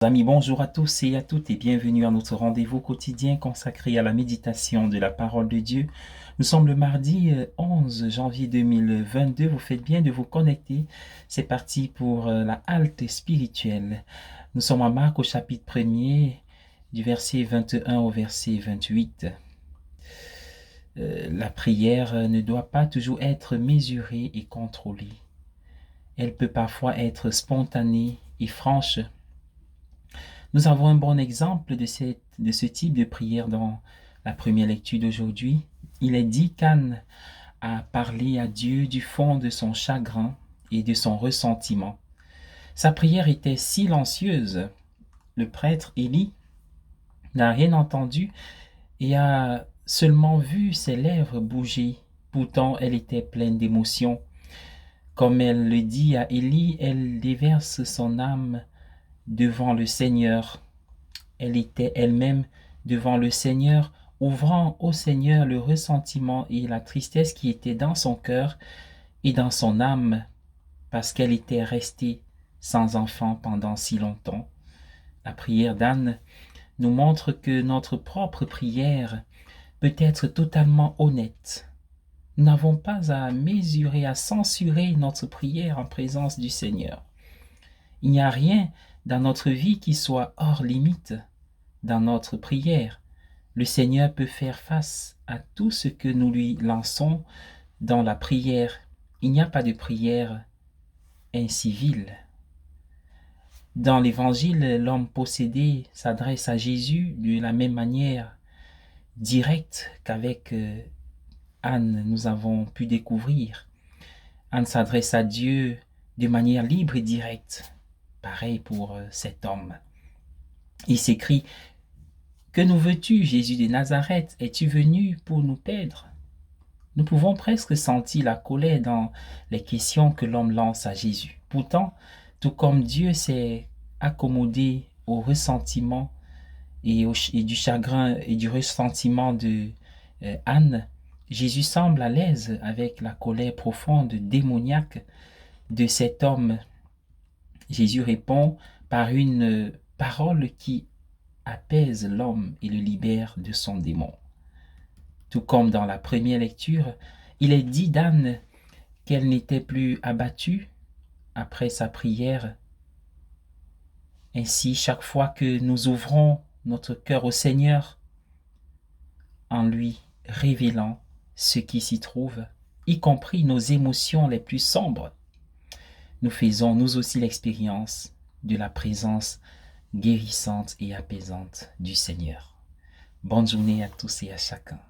Amis, bonjour à tous et à toutes et bienvenue à notre rendez-vous quotidien consacré à la méditation de la parole de Dieu. Nous sommes le mardi 11 janvier 2022. Vous faites bien de vous connecter. C'est parti pour la halte spirituelle. Nous sommes en Marc au chapitre 1er du verset 21 au verset 28. La prière ne doit pas toujours être mesurée et contrôlée. Elle peut parfois être spontanée et franche. Nous avons un bon exemple de ce type de prière dans la première lecture d'aujourd'hui. Il est dit qu'Anne a parlé à Dieu du fond de son chagrin et de son ressentiment. Sa prière était silencieuse. Le prêtre Élie n'a rien entendu et a seulement vu ses lèvres bouger. Pourtant, elle était pleine d'émotion. Comme elle le dit à Élie, elle déverse son âme devant le Seigneur. Elle était elle-même devant le Seigneur, ouvrant au Seigneur le ressentiment et la tristesse qui étaient dans son cœur et dans son âme, parce qu'elle était restée sans enfant pendant si longtemps. La prière d'Anne nous montre que notre propre prière peut être totalement honnête. Nous n'avons pas à mesurer, à censurer notre prière en présence du Seigneur. Il n'y a rien dans notre vie qui soit hors limite. Dans notre prière, le Seigneur peut faire face à tout ce que nous lui lançons dans la prière. Il n'y a pas de prière incivile. Dans l'Évangile, l'homme possédé s'adresse à Jésus de la même manière directe qu'avec Anne, nous avons pu découvrir. Anne s'adresse à Dieu de manière libre et directe. Pareil pour cet homme. Il s'écrit: que nous veux-tu, Jésus de Nazareth? Es-tu venu pour nous perdre? Nous pouvons presque sentir la colère dans les questions que l'homme lance à Jésus. Pourtant, tout comme Dieu s'est accommodé au ressentiment et du chagrin et du ressentiment de Anne, Jésus semble à l'aise avec la colère profonde, démoniaque de cet homme. Jésus répond par une parole qui apaise l'homme et le libère de son démon. Tout comme dans la première lecture, il est dit d'Anne qu'elle n'était plus abattue après sa prière. Ainsi, chaque fois que nous ouvrons notre cœur au Seigneur, en lui révélant ce qui s'y trouve, y compris nos émotions les plus sombres, nous faisons nous aussi l'expérience de la présence guérissante et apaisante du Seigneur. Bonne journée à tous et à chacun.